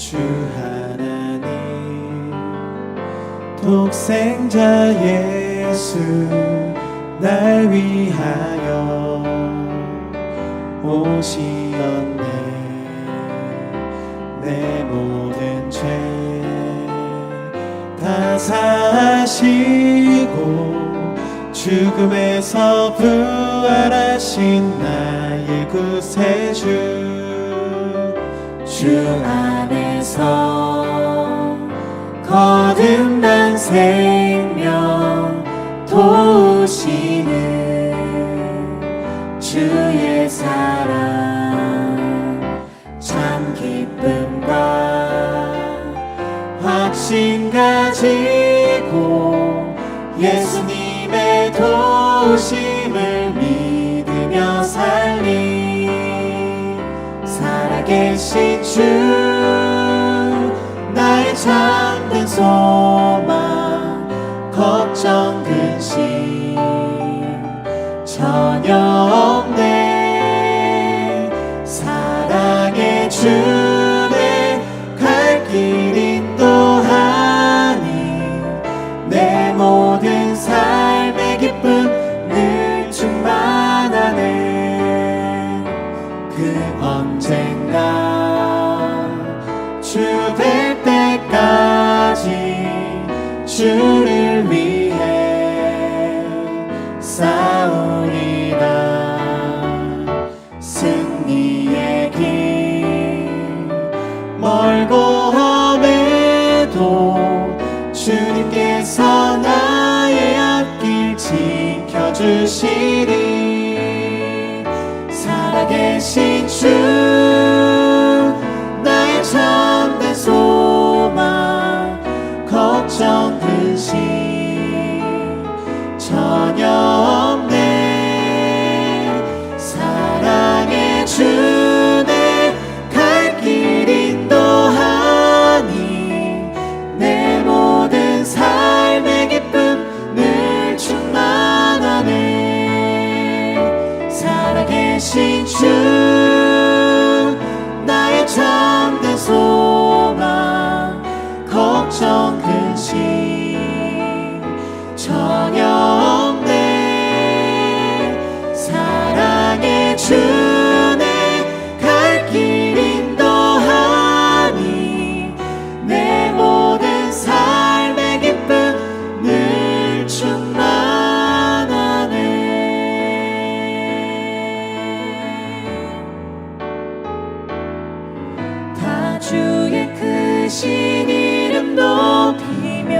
주 하나님 독생자 예수 날 위하여 오시었네. 내 모든 죄 다 사하시고 죽음에서 부활하신 나의 구세주 주 안에서 거듭난 생명 도우시는 주의 사랑 참 기쁨과 확신 가지고 예수님의 도우심을 믿으며 살아계신 주 나의 참된 소망 걱정 근심 전혀 없네. 사랑의 주내 갈 길 인도하니 내 모든 삶의 기쁨 늘 충만하네. 그 언젠가 주 될 때까지 주를 위해 싸우리라. 승리의 길 멀고 험해도 주님께서 나의 앞길 지켜주시리. 살아계신 주 나의 참된 소망 걱정 근심 전혀 없네. 사랑의 주내 갈 길 인도하니 내 모든 삶의 기쁨 늘 충만하네. 살아계신 주 나의 참된 소망 걱정 근심 전혀 없네. 사랑의 주내 갈 길 인도하니 내 모든 삶의 기쁨 늘 충만하네. 다 주의 크신 이름 높이며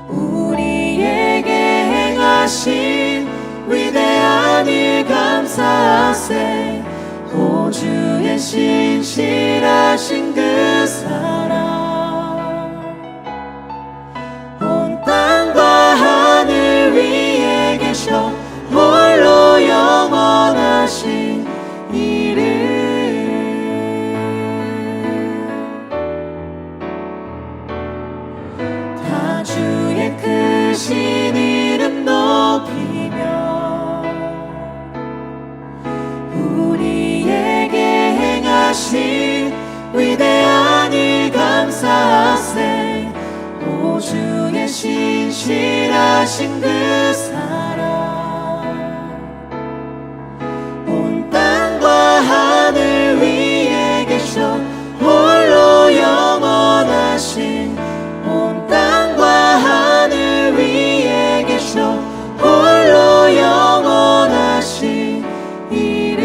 우리에게 행하신 위대한 일 감사하세. 오 주의 신실하신 그 사랑 온 땅과 하늘 위에 계셔 홀로 영원하신 이름. 다 주의 크신 이름 높이며 우리에게 행하신 위대한 일 감사하세. 오 주의 신실하신 그 사랑 온 땅과 하늘 위에 계셔 홀로 영원하신 온 땅과 하늘 위에 계셔 홀로 영원하신 이름.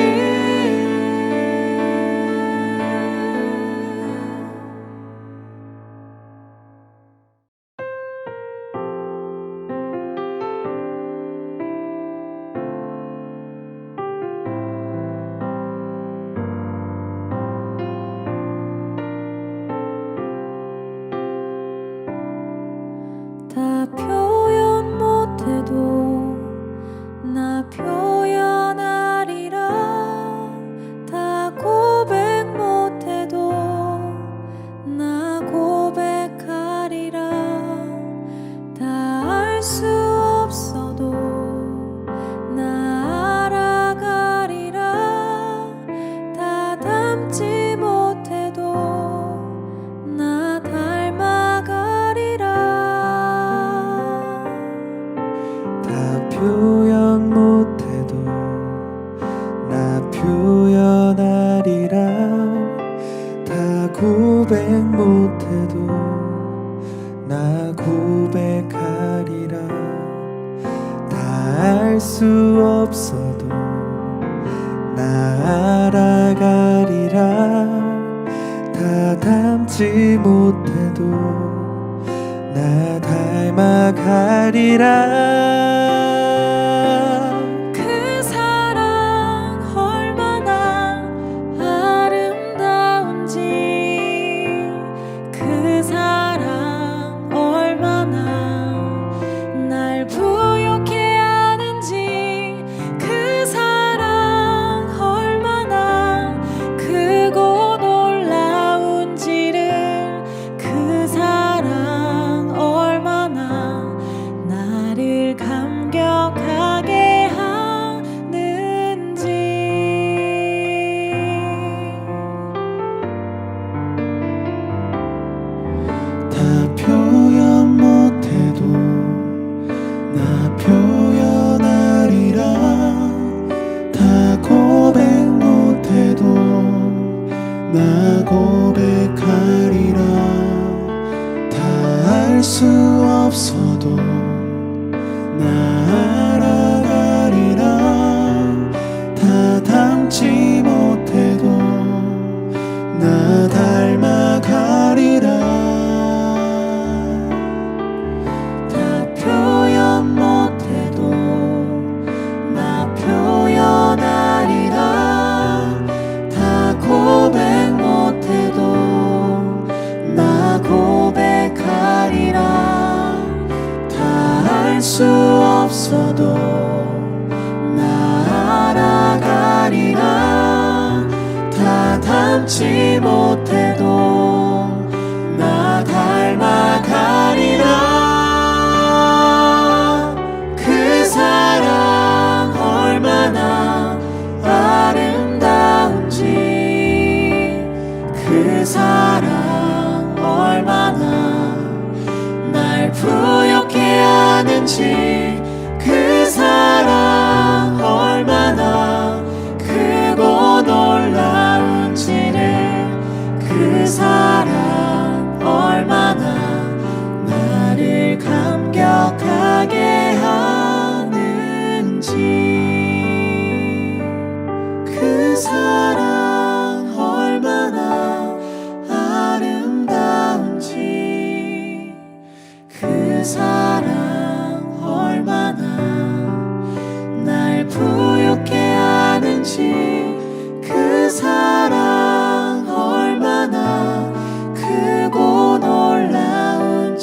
다 표현 못해도 나 표현하리라. 다 고백 못해도 나 고백하리라. 다 알 수 없어도 나 알아가리라. 다 담지 못 표현 못해도 나 표현하리라. 다 고백 못해도 나 고백하리라. 다 알 수 없어도 나 알아가리라. 다 닮지 못해도 나 닮아가리라. 그 사랑 얼마나 아름다운지, 그 사랑 얼마나 날 부욕해 하는지, 그 사랑 얼마나 크고 놀라운지를, 그 사랑 얼마나 나를 감격하게 하는지. 다 표현 못해도 나 표현하리라. 다 고백 못해도 나 고백하리라. 다 알 수 없어도 나 알아가리라. 다 닮지 못해도 나 닮아가리라. 다 표현 못해도 나 표현하리라. 다 고백 못해도 나 고백하리라. 다 알 수 없어도 나 알아가리라. 다 닮지 못해도 나 닮아가리라. 그 사랑 얼마나 아름다운지, 그 사랑 얼마나 날 부욕해 하는지, 그 사랑 얼마나 크고 놀라운지를, 그 사랑 얼마나 나를 감격하게 하는지, 그 사랑 얼마나 아름다운지, 그 사랑 얼마나 날 부욕해 하는지, 그 사랑 얼마나 크고 놀라운지를,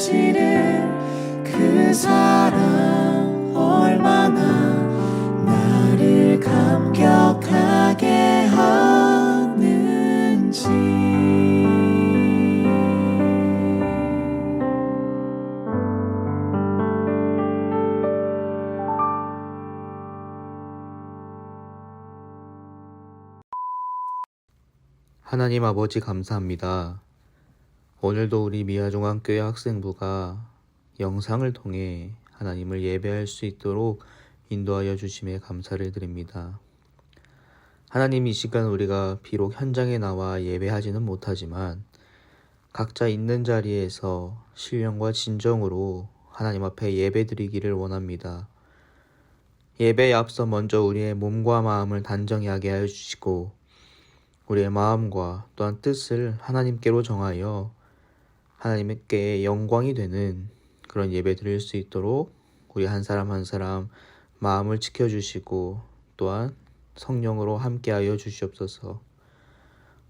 그 사랑 얼마나 나를 감격하게 하는지. 하나님 아버지 감사합니다. 오늘도 우리 미아종합교회 학생부가 영상을 통해 하나님을 예배할 수 있도록 인도하여 주심에 감사를 드립니다. 하나님, 이 시간 우리가 비록 현장에 나와 예배하지는 못하지만 각자 있는 자리에서 신령과 진정으로 하나님 앞에 예배드리기를 원합니다. 예배에 앞서 먼저 우리의 몸과 마음을 단정히 하게 하여 주시고 우리의 마음과 또한 뜻을 하나님께로 정하여 하나님께 영광이 되는 그런 예배 드릴 수 있도록 우리 한 사람 한 사람 마음을 지켜주시고 또한 성령으로 함께하여 주시옵소서.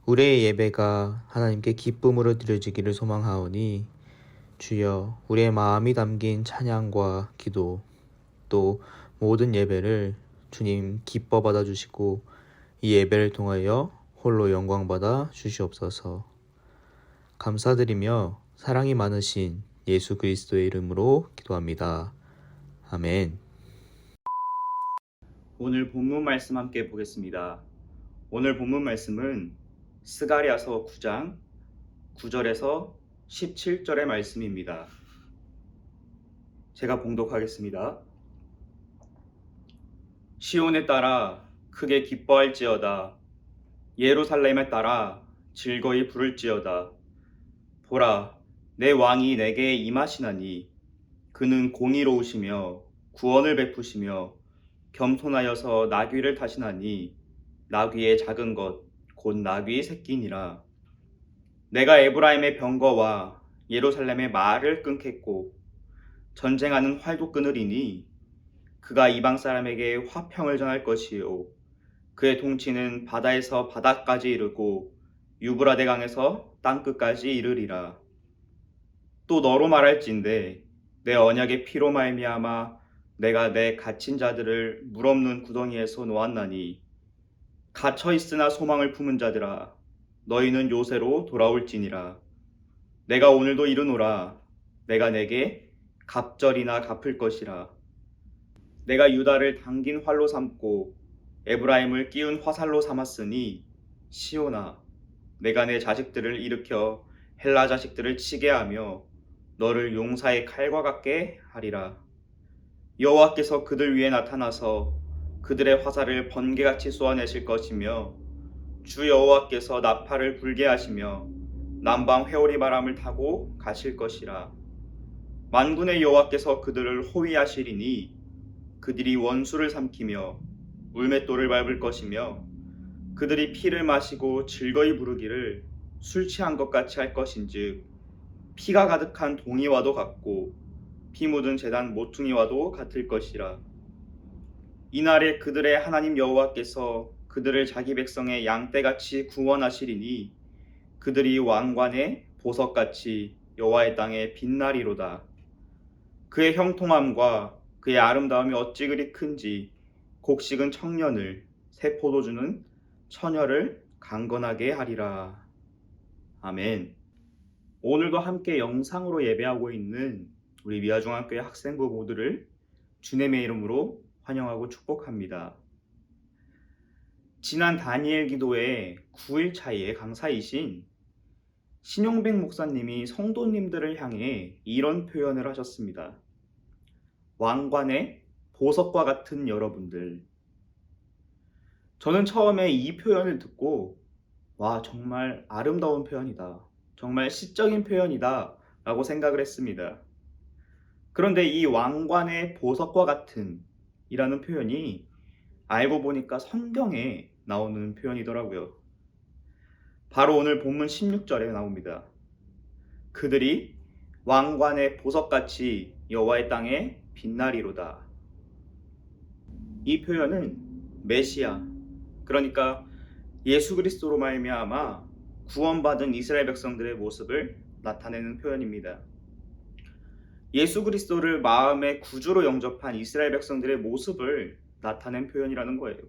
우리의 예배가 하나님께 기쁨으로 드려지기를 소망하오니 주여, 우리의 마음이 담긴 찬양과 기도 또 모든 예배를 주님 기뻐 받아주시고 이 예배를 통하여 홀로 영광받아 주시옵소서. 감사드리며 사랑이 많으신 예수 그리스도의 이름으로 기도합니다. 아멘. 오늘 본문 말씀 함께 보겠습니다. 오늘 본문 말씀은 스가랴서 9장 9절에서 17절의 말씀입니다. 제가 봉독하겠습니다. 시온에 따라 크게 기뻐할지어다. 예루살렘에 따라 즐거이 부를지어다. 보라, 내 왕이 내게 임하시나니 그는 공의로우시며 구원을 베푸시며 겸손하여서 나귀를 타시나니 나귀의 작은 것 곧 나귀의 새끼니라. 내가 에브라임의 병거와 예루살렘의 말을 끊겠고 전쟁하는 활도 끊으리니 그가 이방 사람에게 화평을 전할 것이요 그의 통치는 바다에서 바다까지 이르고 유브라데 강에서 땅끝까지 이르리라. 또 너로 말할진대 내 언약의 피로 말미암아 내가 내 갇힌 자들을 물 없는 구덩이에서 놓았나니 갇혀 있으나 소망을 품은 자들아 너희는 요새로 돌아올지니라. 내가 오늘도 이르노라. 내가 내게 갑절이나 갚을 것이라. 내가 유다를 당긴 활로 삼고 에브라임을 끼운 화살로 삼았으니 시온아 내가 내 자식들을 일으켜 헬라 자식들을 치게 하며 너를 용사의 칼과 같게 하리라. 여호와께서 그들 위에 나타나서 그들의 화살을 번개같이 쏘아내실 것이며 주 여호와께서 나팔을 불게 하시며 남방 회오리 바람을 타고 가실 것이라. 만군의 여호와께서 그들을 호위하시리니 그들이 원수를 삼키며 물맷돌을 밟을 것이며 그들이 피를 마시고 즐거이 부르기를 술 취한 것 같이 할 것인즉 피가 가득한 동이와도 같고 피 묻은 제단 모퉁이와도 같을 것이라. 이날에 그들의 하나님 여호와께서 그들을 자기 백성의 양떼같이 구원하시리니 그들이 왕관의 보석같이 여호와의 땅에 빛나리로다. 그의 형통함과 그의 아름다움이 어찌 그리 큰지 곡식은 청년을 새 포도주는 처녀를 강건하게 하리라. 아멘. 오늘도 함께 영상으로 예배하고 있는 우리 미아중앙교회 학생부 모두를 주님의 이름으로 환영하고 축복합니다. 지난 다니엘 기도회 9일 차이의 강사이신 신용백 목사님이 성도님들을 향해 이런 표현을 하셨습니다. 왕관의 보석과 같은 여러분들. 저는 처음에 이 표현을 듣고 와, 정말 아름다운 표현이다. 정말 시적인 표현이다 라고 생각을 했습니다. 그런데 이 왕관의 보석과 같은 이라는 표현이 알고 보니까 성경에 나오는 표현이더라고요. 바로 오늘 본문 16절에 나옵니다. 그들이 왕관의 보석같이 여호와의 땅에 빛나리로다. 이 표현은 메시아, 그러니까 예수 그리스도로 말미암아 구원받은 이스라엘 백성들의 모습을 나타내는 표현입니다. 예수 그리스도를 마음의 구주로 영접한 이스라엘 백성들의 모습을 나타낸 표현이라는 거예요.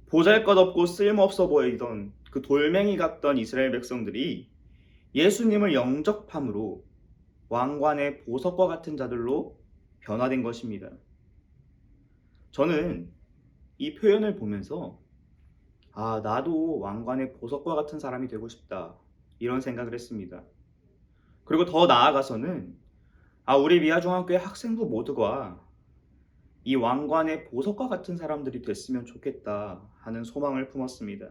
보잘것없고 쓸모없어 보이던 그 돌멩이 같던 이스라엘 백성들이 예수님을 영접함으로 왕관의 보석과 같은 자들로 변화된 것입니다. 저는 이 표현을 보면서 나도 왕관의 보석과 같은 사람이 되고 싶다 이런 생각을 했습니다. 그리고 더 나아가서는 우리 미아중앙교회 학생부 모두가 이 왕관의 보석과 같은 사람들이 됐으면 좋겠다 하는 소망을 품었습니다.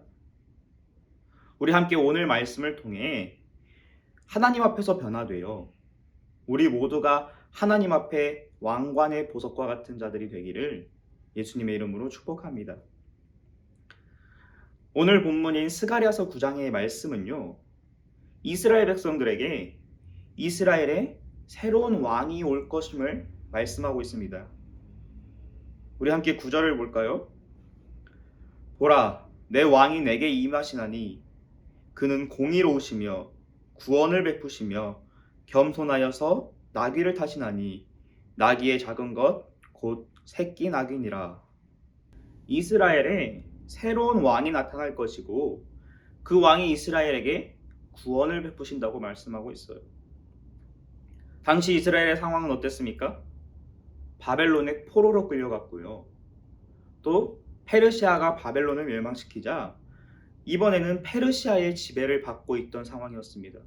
우리 함께 오늘 말씀을 통해 하나님 앞에서 변화되어 우리 모두가 하나님 앞에 왕관의 보석과 같은 자들이 되기를 예수님의 이름으로 축복합니다. 오늘 본문인 스가랴서 9장의 말씀은요, 이스라엘 백성들에게 이스라엘에 새로운 왕이 올 것임을 말씀하고 있습니다. 우리 함께 9절을 볼까요? 보라, 내 왕이 내게 임하시나니 그는 공의로우시며 구원을 베푸시며 겸손하여서 나귀를 타시나니 나귀의 작은 것 곧 새끼 나귀니라. 이스라엘에 새로운 왕이 나타날 것이고 그 왕이 이스라엘에게 구원을 베푸신다고 말씀하고 있어요. 당시 이스라엘의 상황은 어땠습니까? 바벨론의 포로로 끌려갔고요. 또 페르시아가 바벨론을 멸망시키자 이번에는 페르시아의 지배를 받고 있던 상황이었습니다.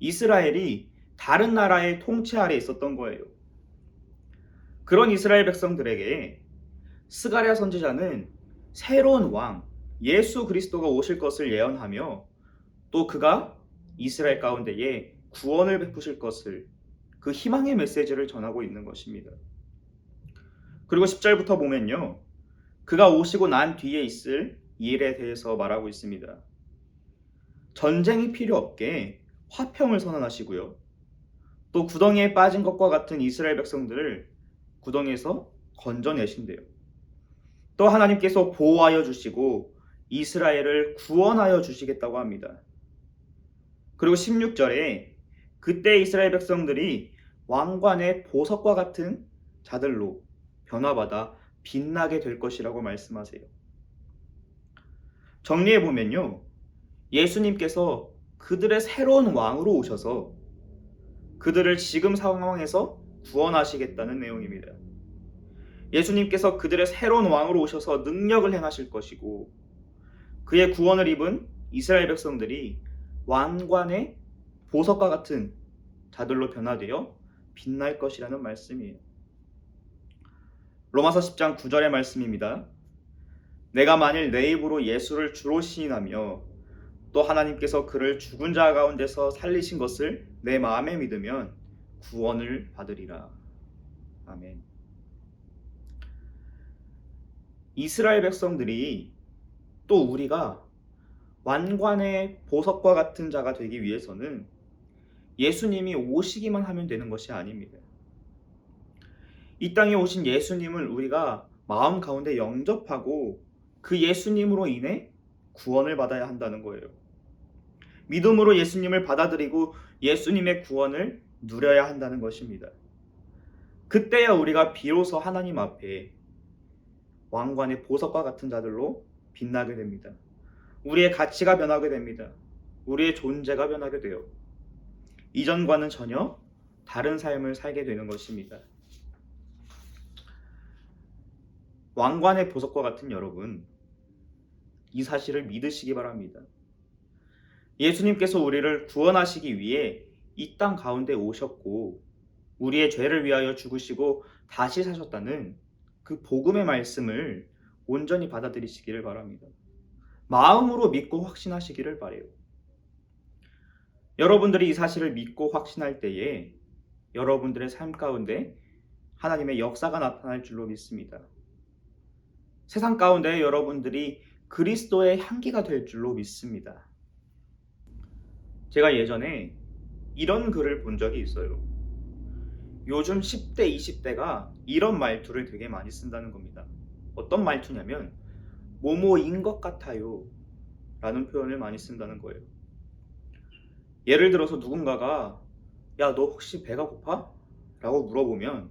이스라엘이 다른 나라의 통치 아래 있었던 거예요. 그런 이스라엘 백성들에게 스가랴 선지자는 새로운 왕 예수 그리스도가 오실 것을 예언하며 또 그가 이스라엘 가운데에 구원을 베푸실 것을, 그 희망의 메시지를 전하고 있는 것입니다. 그리고 10절부터 보면요, 그가 오시고 난 뒤에 있을 일에 대해서 말하고 있습니다. 전쟁이 필요 없게 화평을 선언하시고요, 또 구덩이에 빠진 것과 같은 이스라엘 백성들을 구덩이에서 건져내신대요. 또 하나님께서 보호하여 주시고 이스라엘을 구원하여 주시겠다고 합니다. 그리고 16절에 그때 이스라엘 백성들이 왕관의 보석과 같은 자들로 변화받아 빛나게 될 것이라고 말씀하세요. 정리해 보면요, 예수님께서 그들의 새로운 왕으로 오셔서 그들을 지금 상황에서 구원하시겠다는 내용입니다. 예수님께서 그들의 새로운 왕으로 오셔서 능력을 행하실 것이고, 그의 구원을 입은 이스라엘 백성들이 왕관의 보석과 같은 자들로 변화되어 빛날 것이라는 말씀이에요. 로마서 10장 9절의 말씀입니다. 내가 만일 내 입으로 예수를 주로 시인하며 또 하나님께서 그를 죽은 자 가운데서 살리신 것을 내 마음에 믿으면 구원을 받으리라. 아멘. 이스라엘 백성들이, 또 우리가 왕관의 보석과 같은 자가 되기 위해서는 예수님이 오시기만 하면 되는 것이 아닙니다. 이 땅에 오신 예수님을 우리가 마음 가운데 영접하고 그 예수님으로 인해 구원을 받아야 한다는 거예요. 믿음으로 예수님을 받아들이고 예수님의 구원을 누려야 한다는 것입니다. 그때야 우리가 비로소 하나님 앞에 왕관의 보석과 같은 자들로 빛나게 됩니다. 우리의 가치가 변하게 됩니다. 우리의 존재가 변하게 돼요. 이전과는 전혀 다른 삶을 살게 되는 것입니다. 왕관의 보석과 같은 여러분, 이 사실을 믿으시기 바랍니다. 예수님께서 우리를 구원하시기 위해 이 땅 가운데 오셨고 우리의 죄를 위하여 죽으시고 다시 사셨다는 그 복음의 말씀을 온전히 받아들이시기를 바랍니다. 마음으로 믿고 확신하시기를 바라요. 여러분들이 이 사실을 믿고 확신할 때에 여러분들의 삶 가운데 하나님의 역사가 나타날 줄로 믿습니다. 세상 가운데 여러분들이 그리스도의 향기가 될 줄로 믿습니다. 제가 예전에 이런 글을 본 적이 있어요. 요즘 10대, 20대가 이런 말투를 되게 많이 쓴다는 겁니다. 어떤 말투냐면 뭐뭐인 것 같아요 라는 표현을 많이 쓴다는 거예요. 예를 들어서 누군가가 야, 너 혹시 배가 고파? 라고 물어보면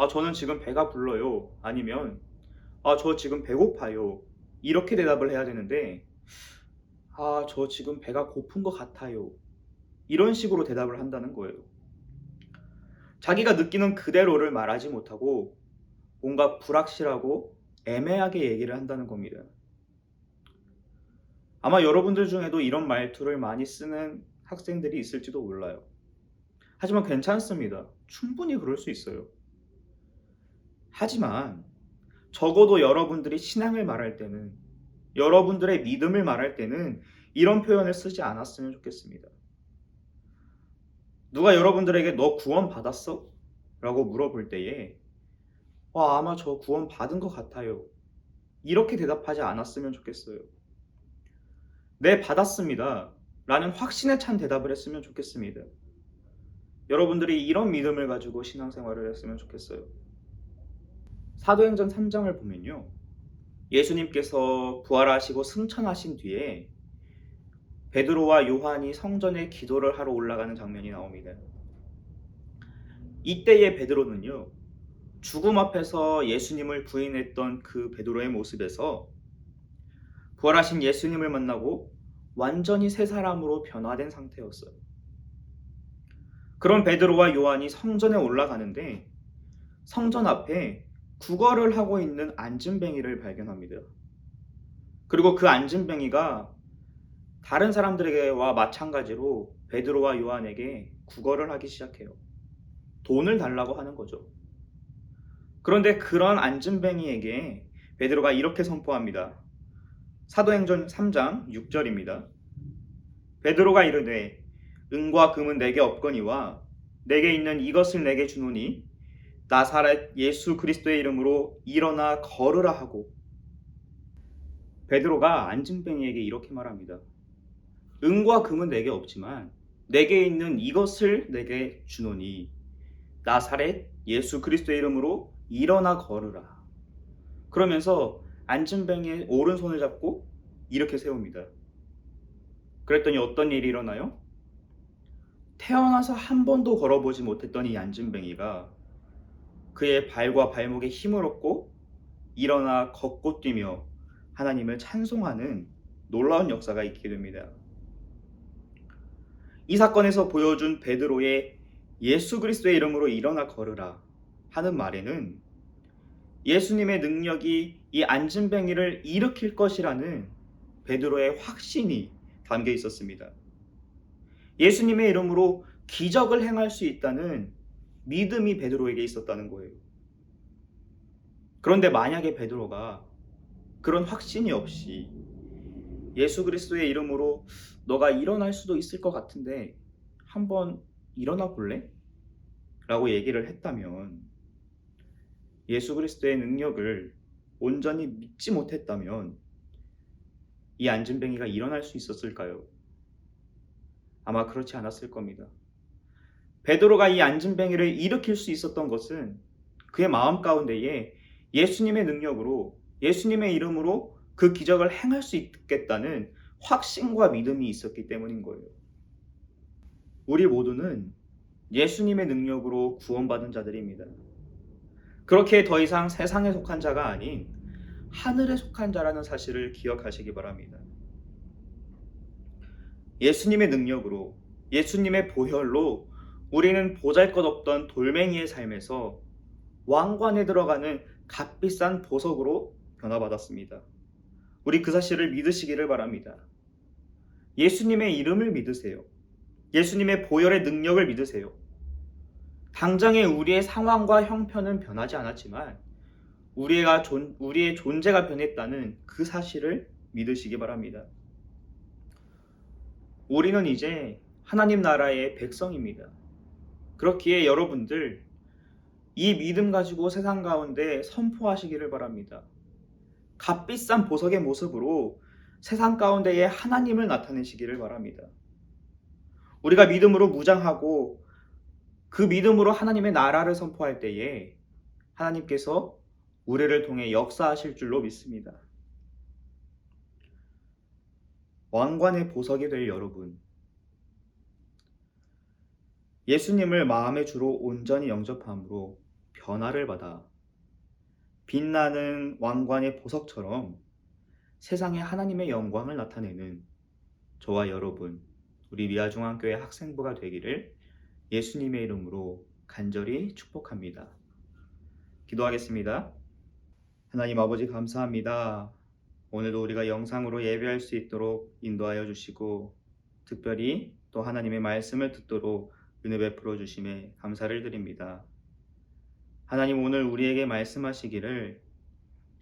저는 지금 배가 불러요. 아니면 저 지금 배고파요. 이렇게 대답을 해야 되는데 저 지금 배가 고픈 것 같아요. 이런 식으로 대답을 한다는 거예요. 자기가 느끼는 그대로를 말하지 못하고 뭔가 불확실하고 애매하게 얘기를 한다는 겁니다. 아마 여러분들 중에도 이런 말투를 많이 쓰는 학생들이 있을지도 몰라요. 하지만 괜찮습니다. 충분히 그럴 수 있어요. 하지만 적어도 여러분들이 신앙을 말할 때는, 여러분들의 믿음을 말할 때는 이런 표현을 쓰지 않았으면 좋겠습니다. 누가 여러분들에게 너 구원 받았어? 라고 물어볼 때에 아마 저 구원 받은 것 같아요. 이렇게 대답하지 않았으면 좋겠어요. 네, 받았습니다. 라는 확신에 찬 대답을 했으면 좋겠습니다. 여러분들이 이런 믿음을 가지고 신앙생활을 했으면 좋겠어요. 사도행전 3장을 보면요, 예수님께서 부활하시고 승천하신 뒤에 베드로와 요한이 성전에 기도를 하러 올라가는 장면이 나옵니다. 이때의 베드로는요, 죽음 앞에서 예수님을 부인했던 그 베드로의 모습에서 부활하신 예수님을 만나고 완전히 새 사람으로 변화된 상태였어요. 그런 베드로와 요한이 성전에 올라가는데 성전 앞에 구걸을 하고 있는 안진뱅이를 발견합니다. 그리고 그 안진뱅이가 다른 사람들에게와 마찬가지로 베드로와 요한에게 구걸을 하기 시작해요. 돈을 달라고 하는 거죠. 그런데 그런 안진뱅이에게 베드로가 이렇게 선포합니다. 사도행전 3장 6절입니다. 베드로가 이르되 은과 금은 내게 없거니와 내게 있는 이것을 내게 주노니 나사렛 예수 그리스도의 이름으로 일어나 걸으라 하고. 베드로가 안진뱅이에게 이렇게 말합니다. 은과 금은 내게 없지만 내게 있는 이것을 내게 주노니 나사렛 예수 그리스도의 이름으로 일어나 걸으라. 그러면서 안진뱅이의 오른손을 잡고 이렇게 세웁니다. 그랬더니 어떤 일이 일어나요? 태어나서 한 번도 걸어보지 못했던 이 안진뱅이가 그의 발과 발목에 힘을 얻고 일어나 걷고 뛰며 하나님을 찬송하는 놀라운 역사가 있게 됩니다. 이 사건에서 보여준 베드로의 예수 그리스도의 이름으로 일어나 걸으라 하는 말에는 예수님의 능력이 이 안진뱅이를 일으킬 것이라는 베드로의 확신이 담겨 있었습니다. 예수님의 이름으로 기적을 행할 수 있다는 믿음이 베드로에게 있었다는 거예요. 그런데 만약에 베드로가 그런 확신이 없이 예수 그리스도의 이름으로 너가 일어날 수도 있을 것 같은데 한번 일어나 볼래? 라고 얘기를 했다면, 예수 그리스도의 능력을 온전히 믿지 못했다면 이 안진뱅이가 일어날 수 있었을까요? 아마 그렇지 않았을 겁니다. 베드로가 이 안진뱅이를 일으킬 수 있었던 것은 그의 마음 가운데에 예수님의 능력으로, 예수님의 이름으로 그 기적을 행할 수 있겠다는 확신과 믿음이 있었기 때문인 거예요. 우리 모두는 예수님의 능력으로 구원받은 자들입니다. 그렇게 더 이상 세상에 속한 자가 아닌 하늘에 속한 자라는 사실을 기억하시기 바랍니다. 예수님의 능력으로, 예수님의 보혈로 우리는 보잘것없던 돌멩이의 삶에서 왕관에 들어가는 값비싼 보석으로 변화받았습니다. 우리 그 사실을 믿으시기를 바랍니다. 예수님의 이름을 믿으세요. 예수님의 보혈의 능력을 믿으세요. 당장의 우리의 상황과 형편은 변하지 않았지만 우리의 존재가 변했다는 그 사실을 믿으시기 바랍니다. 우리는 이제 하나님 나라의 백성입니다. 그렇기에 여러분들 이 믿음 가지고 세상 가운데 선포하시기를 바랍니다. 값비싼 보석의 모습으로 세상 가운데에 하나님을 나타내시기를 바랍니다. 우리가 믿음으로 무장하고 그 믿음으로 하나님의 나라를 선포할 때에 하나님께서 우리를 통해 역사하실 줄로 믿습니다. 왕관의 보석이 될 여러분, 예수님을 마음의 주로 온전히 영접함으로 변화를 받아 빛나는 왕관의 보석처럼 세상에 하나님의 영광을 나타내는 저와 여러분, 우리 미아중앙교회 학생부가 되기를 예수님의 이름으로 간절히 축복합니다. 기도하겠습니다. 하나님 아버지 감사합니다. 오늘도 우리가 영상으로 예배할 수 있도록 인도하여 주시고 특별히 또 하나님의 말씀을 듣도록 은혜 베풀어 주심에 감사를 드립니다. 하나님 오늘 우리에게 말씀하시기를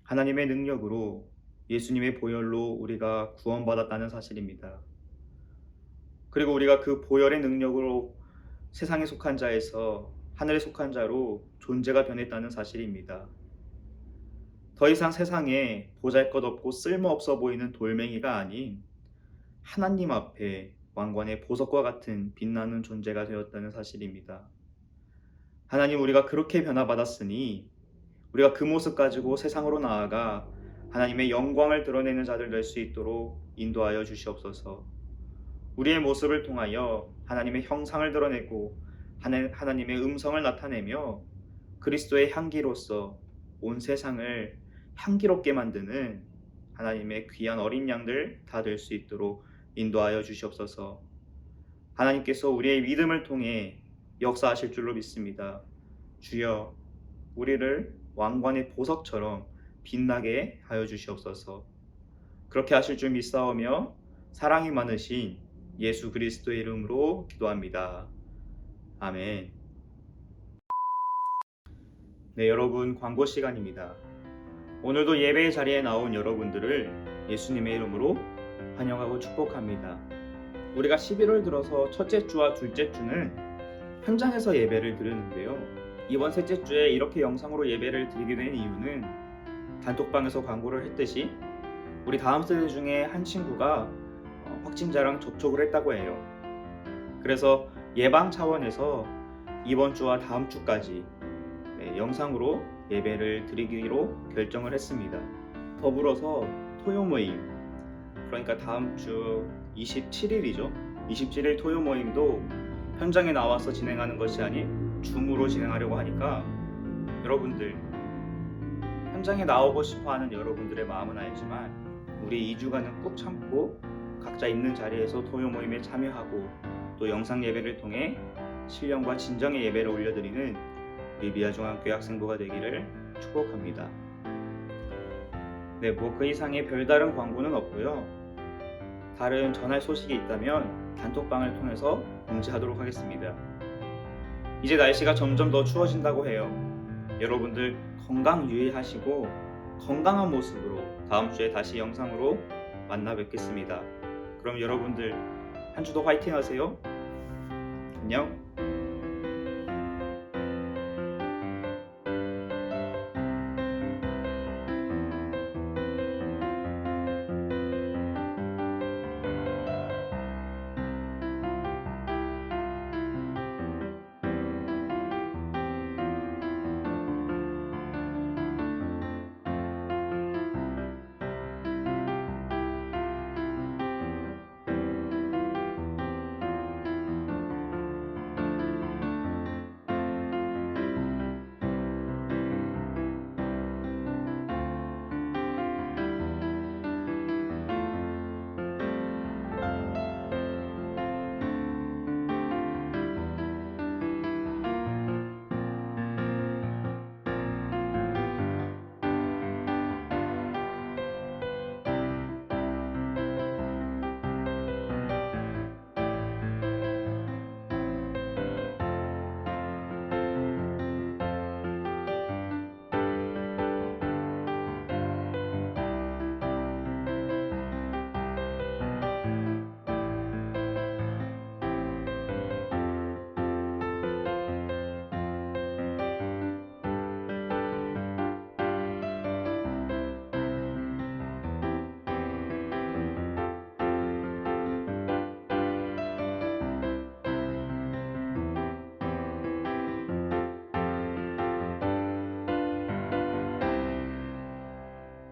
하나님의 능력으로 예수님의 보혈로 우리가 구원받았다는 사실입니다. 그리고 우리가 그 보혈의 능력으로 세상에 속한 자에서 하늘에 속한 자로 존재가 변했다는 사실입니다. 더 이상 세상에 보잘것없고 쓸모없어 보이는 돌멩이가 아닌 하나님 앞에 왕관의 보석과 같은 빛나는 존재가 되었다는 사실입니다. 하나님, 우리가 그렇게 변화받았으니 우리가 그 모습 가지고 세상으로 나아가 하나님의 영광을 드러내는 자들 될 수 있도록 인도하여 주시옵소서. 우리의 모습을 통하여 하나님의 형상을 드러내고 하나님의 음성을 나타내며 그리스도의 향기로서 온 세상을 향기롭게 만드는 하나님의 귀한 어린 양들 다 될 수 있도록 인도하여 주시옵소서. 하나님께서 우리의 믿음을 통해 역사하실 줄로 믿습니다. 주여, 우리를 왕관의 보석처럼 빛나게 하여 주시옵소서. 그렇게 하실 줄 믿사오며 사랑이 많으신 예수 그리스도의 이름으로 기도합니다. 아멘. 네, 여러분 광고 시간입니다. 오늘도 예배의 자리에 나온 여러분들을 예수님의 이름으로 환영하고 축복합니다. 우리가 11월 들어서 첫째 주와 둘째 주는 현장에서 예배를 드리는데요. 이번 셋째 주에 이렇게 영상으로 예배를 드리게 된 이유는 단톡방에서 광고를 했듯이 우리 다음 세대 중에 한 친구가 확진자랑 접촉을 했다고 해요. 그래서 예방 차원에서 이번 주와 다음 주까지 영상으로 예배를 드리기로 결정을 했습니다. 더불어서 토요 모임, 그러니까 다음 주 27일이죠. 27일 토요 모임도 현장에 나와서 진행하는 것이 아닌 줌으로 진행하려고 하니까 여러분들, 현장에 나오고 싶어하는 여러분들의 마음은 알지만 우리 2주간은 꾹 참고 각자 있는 자리에서 토요 모임에 참여하고 또 영상 예배를 통해 신령과 진정의 예배를 올려드리는 우리 미아중앙교회 학생부가 되기를 축복합니다. 네, 그 이상의 별다른 광고는 없고요. 다른 전할 소식이 있다면 단톡방을 통해서 공지하도록 하겠습니다. 이제 날씨가 점점 더 추워진다고 해요. 여러분들 건강 유의하시고 건강한 모습으로 다음 주에 다시 영상으로 만나 뵙겠습니다. 그럼 여러분들 한 주도 화이팅 하세요. 안녕.